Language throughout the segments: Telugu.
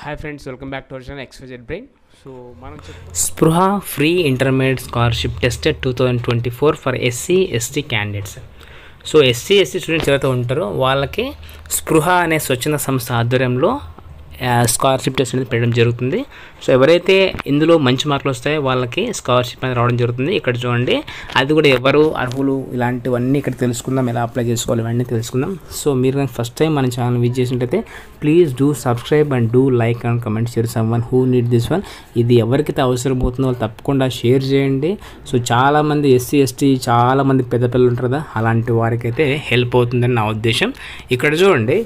Hi friends, welcome back to our channel XYZ Brain. So మనం స్పృహ free intermediate scholarship tested 2024 for SC ST candidates. So SC ST students ఎవరైతే ఉంటారో వాళ్ళకి స్పృహ అనే స్వచ్ఛంద సంస్థ ఆధ్వర్యంలో స్కాలర్షిప్ టెస్ట్ అనేది పెట్టడం జరుగుతుంది. సో ఎవరైతే ఇందులో మంచి మార్కులు వస్తాయో వాళ్ళకి స్కాలర్షిప్ అనేది రావడం జరుగుతుంది. ఇక్కడ చూడండి, అది కూడా ఎవరు అర్హులు ఇలాంటివన్నీ ఇక్కడ తెలుసుకుందాం, ఎలా అప్లై చేసుకోవాలి ఇవన్నీ తెలుసుకుందాం. సో మీరు కానీ ఫస్ట్ టైం మన ఛానల్ విజిట్ చేసినట్టయితే please do subscribe and do like and comment share someone who need this one. ఇది ఎవరికైతే అవసరం అవుతుందో వాళ్ళు తప్పకుండా షేర్ చేయండి. సో చాలామంది SC ST చాలామంది పెద్ద పిల్లలు ఉంటారు కదా, అలాంటి వారికైతే హెల్ప్ అవుతుందని నా ఉద్దేశం. ఇక్కడ చూడండి,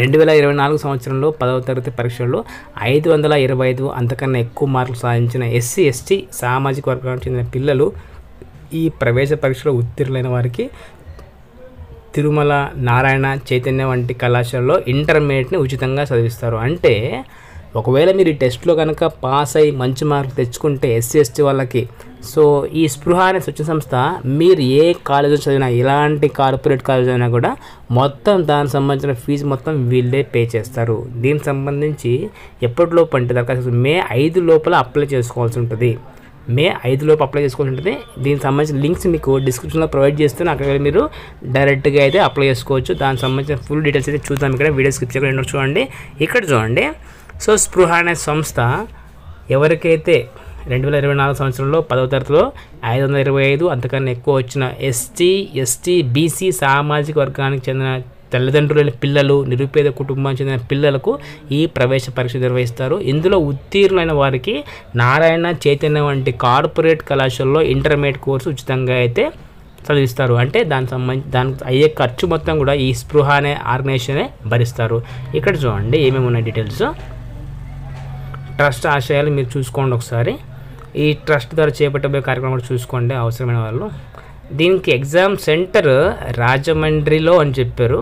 2024 సంవత్సరంలో 10వ తరగతి పరీక్షల్లో 525 అంతకన్నా ఎక్కువ మార్కులు సాధించిన SC ST సామాజిక వర్గానికి చెందిన పిల్లలు ఈ ప్రవేశ పరీక్షలో ఉత్తీర్ణులైన వారికి తిరుమల, నారాయణ, చైతన్య వంటి కళాశాలలో ఇంటర్మీడియట్ని ఉచితంగా చదివిస్తారు. అంటే ఒకవేళ మీరు ఈ టెస్ట్లో కనుక పాస్ అయ్యి మంచి మార్కులు తెచ్చుకుంటే SC ST వాళ్ళకి, సో ఈ స్పృహ అనే స్వచ్ఛ సంస్థ మీరు ఏ కాలేజీలో చదివినా, ఎలాంటి కార్పొరేట్ కాలేజ్ అయినా కూడా మొత్తం దానికి సంబంధించిన ఫీజు మొత్తం వీళ్ళే పే చేస్తారు. దీనికి సంబంధించి ఎప్పటిలోపు అంటే దరఖాస్తు మే 5 లోపల అప్లై చేసుకోవాల్సి ఉంటుంది. మే 5 లోపు అప్లై చేసుకోవాల్సి ఉంటుంది. దీనికి సంబంధించిన లింక్స్ మీకు డిస్క్రిప్షన్లో ప్రొవైడ్ చేస్తాను, అక్కడ మీరు డైరెక్ట్గా అయితే అప్లై చేసుకోవచ్చు. దానికి సంబంధించిన ఫుల్ డీటెయిల్స్ అయితే చూద్దాం. ఇక్కడ వీడియో స్కిప్ చేయకుండా చూడండి. ఇక్కడ చూడండి, సో స్పృహ అనే సంస్థ ఎవరికైతే 2024 సంవత్సరంలో 10వ తరగతిలో 525 అంతకన్నా ఎక్కువ వచ్చిన SC ST BC సామాజిక వర్గానికి చెందిన తల్లిదండ్రులైన పిల్లలు, నిరుపేద కుటుంబానికి చెందిన పిల్లలకు ఈ ప్రవేశ పరీక్ష నిర్వహిస్తారు. ఇందులో ఉత్తీర్ణులైన వారికి నారాయణ, చైతన్య వంటి కార్పొరేట్ కళాశాలలో ఇంటర్మీడియట్ కోర్సు ఉచితంగా అయితే చదివిస్తారు. అంటే దానికి అయ్యే ఖర్చు మొత్తం కూడా ఈ స్పృహ అనే ఆర్గనైజేషనే భరిస్తారు. ఇక్కడ చూడండి ఏమేమి ఉన్నాయి డీటెయిల్స్. ట్రస్ట్ ఆశయాలు మీరు చూసుకోండి ఒకసారి. ఈ ట్రస్ట్ ద్వారా చేపట్టబోయే కార్యక్రమం కూడా చూసుకోండి అవసరమైన వాళ్ళు. దీనికి ఎగ్జామ్ సెంటర్ రాజమండ్రిలో అని చెప్పారు.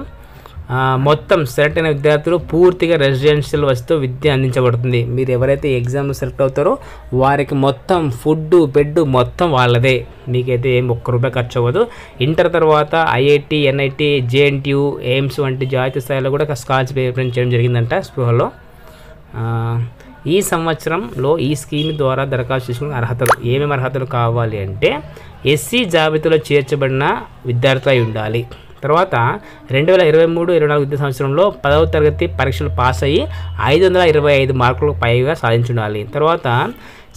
మొత్తం సెలెక్ట్ అయిన విద్యార్థులు పూర్తిగా రెసిడెన్షియల్ వసతితో విద్య అందించబడుతుంది. మీరు ఎవరైతే ఎగ్జామ్లో సెలెక్ట్ అవుతారో వారికి మొత్తం ఫుడ్, బెడ్ మొత్తం వాళ్ళదే. మీకైతే ఏం ₹1 ఖర్చు అవ్వదు. ఇంటర్ తర్వాత IIT, NIT, JNTU, ఎయిమ్స్ వంటి జాతీయ స్థాయిలో కూడా స్కాలర్షిప్ ఏర్పాటు చేయడం జరిగిందంట స్పృహలో. ఈ సంవత్సరంలో ఈ స్కీమ్ ద్వారా దరఖాస్తు చేసుకునే అర్హతలు, ఏమేమి అర్హతలు కావాలి అంటే SC జాబితాలో చేర్చబడిన విద్యార్థి అయి ఉండాలి. తర్వాత 2023-24 విద్యా సంవత్సరంలో 10వ తరగతి పరీక్షలు పాస్ అయ్యి 525 మార్కులకు పైగా సాధించుండాలి. తర్వాత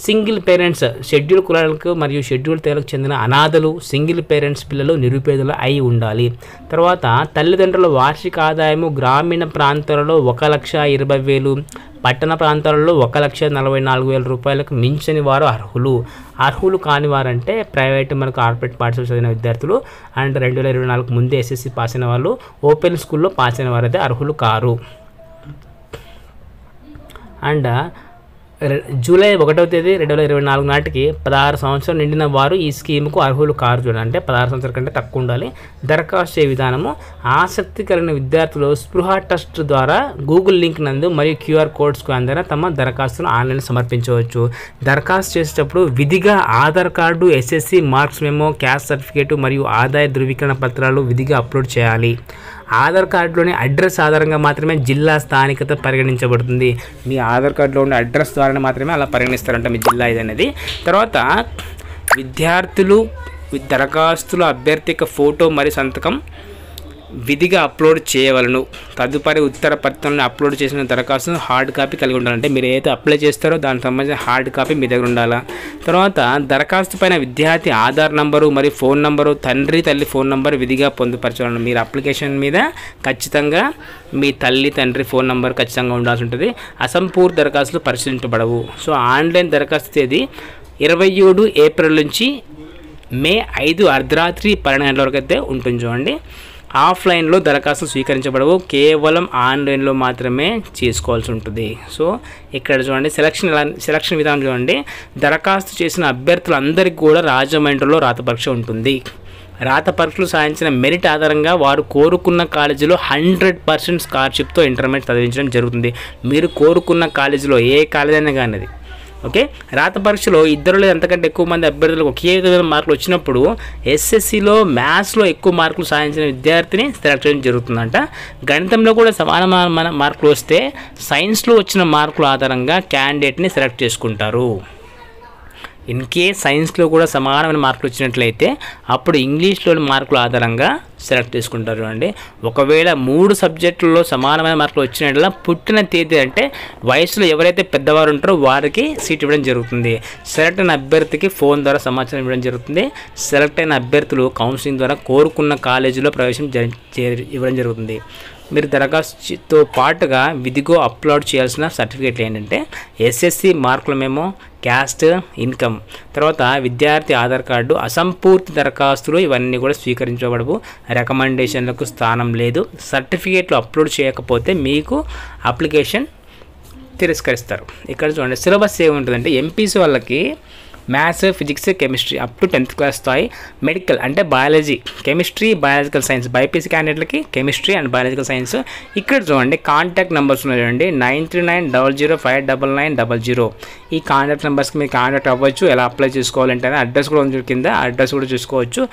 సింగిల్ పేరెంట్స్, షెడ్యూల్ కులాలకు మరియు షెడ్యూల్ తెగలకు చెందిన అనాథలు, సింగిల్ పేరెంట్స్ పిల్లలు, నిరుపేదలు అయి ఉండాలి. తర్వాత తల్లిదండ్రుల వార్షిక ఆదాయము గ్రామీణ ప్రాంతాలలో 1,20,000, పట్టణ ప్రాంతాలలో 1,44,000 రూపాయలకు మించని వారు అర్హులు. అర్హులు కాని వారంటే ప్రైవేట్ మరియు కార్పొరేట్ పాఠశాల చదివిన విద్యార్థులు అండ్ 2024 ముందే SSC పాస్ అయిన వాళ్ళు, ఓపెన్ స్కూల్లో పాస్ అయిన వారైతే అర్హులు కారు. అండ్ జూలై 1వ తేదీ 2024 నాటికి 16 సంవత్సరాలు నిండిన వారు ఈ స్కీమ్కు అర్హులు కారు. చూడండి, అంటే 16 సంవత్సరాల కంటే తక్కువ ఉండాలి. దరఖాస్తు చేసే విధానము, ఆసక్తి కలిగిన విద్యార్థులు స్పృహ ట్రస్ట్ ద్వారా గూగుల్ లింక్ నందు మరియు QR కోడ్స్కు అందిన తమ దరఖాస్తును ఆన్లైన్ సమర్పించవచ్చు. దరఖాస్తు చేసేటప్పుడు విధిగా Aadhaar card, SSC marks memo, caste certificate మరియు ఆదాయ ధృవీకరణ పత్రాలు విధిగా అప్లోడ్ చేయాలి. ఆధార్ కార్డులోని అడ్రస్ ఆధారంగా మాత్రమే జిల్లా స్థానికత పరిగణించబడుతుంది. మీ ఆధార్ కార్డులో ఉండే అడ్రస్ ద్వారా మాత్రమే అలా పరిగణిస్తారంట మీ జిల్లా ఇదనేది. తర్వాత విద్యార్థులు దరఖాస్తుల అభ్యర్థి యొక్క ఫోటో మరియు సంతకం విధిగా అప్లోడ్ చేయవలను. తదుపరి ఉత్తర పత్రాలను అప్లోడ్ చేసిన దరఖాస్తును హార్డ్ కాపీ కలిగి ఉండాలంటే మీరు ఏదైతే అప్లై చేస్తారో దానికి సంబంధించిన హార్డ్ కాపీ మీ దగ్గర ఉండాలా. తర్వాత దరఖాస్తు పైన విద్యార్థి ఆధార్ నంబరు మరియు ఫోన్ నంబరు, తండ్రి తల్లి ఫోన్ నంబర్ విధిగా పొందుపరచాలను. మీరు అప్లికేషన్ మీద ఖచ్చితంగా మీ తల్లి తండ్రి ఫోన్ నంబర్ ఖచ్చితంగా ఉండాల్సి ఉంటుంది. అసంపూర్తి దరఖాస్తులు పరిశీలించబడవు. సో ఆన్లైన్ దరఖాస్తు తేదీ 27 ఏప్రిల్ నుంచి మే 5 అర్ధరాత్రి 12 గంటల వరకు అయితే ఉంటుంది. చూడండి, ఆఫ్లైన్లో దరఖాస్తు స్వీకరించబడవు, కేవలం ఆన్లైన్లో మాత్రమే చేసుకోవాల్సి ఉంటుంది. సో ఇక్కడ చూడండి సెలక్షన్ విధానం చూడండి. దరఖాస్తు చేసిన అభ్యర్థులందరికీ కూడా రాజమండ్రిలో రాత పరీక్ష ఉంటుంది. రాత పరీక్షలు సాధించిన మెరిట్ ఆధారంగా వారు కోరుకున్న కాలేజీలో 100% స్కాలర్షిప్తో ఇంటర్మీడియట్ చదివించడం జరుగుతుంది. మీరు కోరుకున్న కాలేజీలో ఏ కాలేజ్ అయినా కానీ ఓకే, రాత పరీక్షలో ఇద్దరు లేదా అంతకంటే ఎక్కువ మంది అభ్యర్థులకు ఒకే విధమైన మార్కులు వచ్చినప్పుడు ఎస్ఎస్సిలో మ్యాథ్స్లో ఎక్కువ మార్కులు సాధించిన విద్యార్థిని సెలెక్ట్ చేయడం జరుగుతుందంట. గణితంలో కూడా సమానమైన మార్కులు వస్తే సైన్స్లో వచ్చిన మార్కుల ఆధారంగా క్యాండిడేట్ని సెలెక్ట్ చేసుకుంటారు. ఇన్ కేస్ సైన్స్లో కూడా సమానమైన మార్కులు వచ్చినట్లయితే అప్పుడు ఇంగ్లీష్లోని మార్కుల ఆధారంగా సెలెక్ట్ చేసుకుంటారు అండి. ఒకవేళ 3 సబ్జెక్టుల్లో సమానమైన మార్కులు వచ్చినట్ల పుట్టిన తేదీ అంటే వయసులో ఎవరైతే పెద్దవారు ఉంటారో వారికి సీట్ ఇవ్వడం జరుగుతుంది. సెలెక్ట్ అయిన అభ్యర్థికి ఫోన్ ద్వారా సమాచారం ఇవ్వడం జరుగుతుంది. సెలెక్ట్ అయిన అభ్యర్థులు కౌన్సిలింగ్ ద్వారా కోరుకున్న కాలేజీలో ప్రవేశం ఇవ్వడం జరుగుతుంది. మీరు దరఖాస్తుతో పాటుగా విధిగో అప్లోడ్ చేయాల్సిన సర్టిఫికేట్లు ఏంటంటే ఎస్ఎస్సి మార్కుల మెమో, క్యాస్ట్, ఇన్కమ్, తర్వాత విద్యార్థి ఆధార్ కార్డు, అసంపూర్తి దరఖాస్తులు ఇవన్నీ కూడా స్వీకరించబడవు. రికమెండేషన్లకు స్థానం లేదు. సర్టిఫికేట్లు అప్లోడ్ చేయకపోతే మీకు అప్లికేషన్ తిరస్కరిస్తారు. ఇక్కడ చూడండి సిలబస్ ఏముంటుందంటే ఎంపీసీ వాళ్ళకి maths, physics, chemistry up to 10th class స్థాయి, మెడికల్ అంటే biology, chemistry, biological science, BiPC క్యాండిడేట్లకి కెమిస్ట్రీ అండ్ బయాలజికల్ సైన్స్. ఇక్కడ చూడండి కాంటాక్ట్ నెంబర్స్ ఉన్నాయి చూడండి 9390059900. ఈ కాంటాక్ట్ నెంబర్స్కి మీరు కాంటాక్ట్ అవ్వచ్చు. ఎలా అప్లై చేసుకోవాలంటే అడ్రస్ కూడా ఉంది కింద, అడ్రస్ కూడా చూసుకోవచ్చు.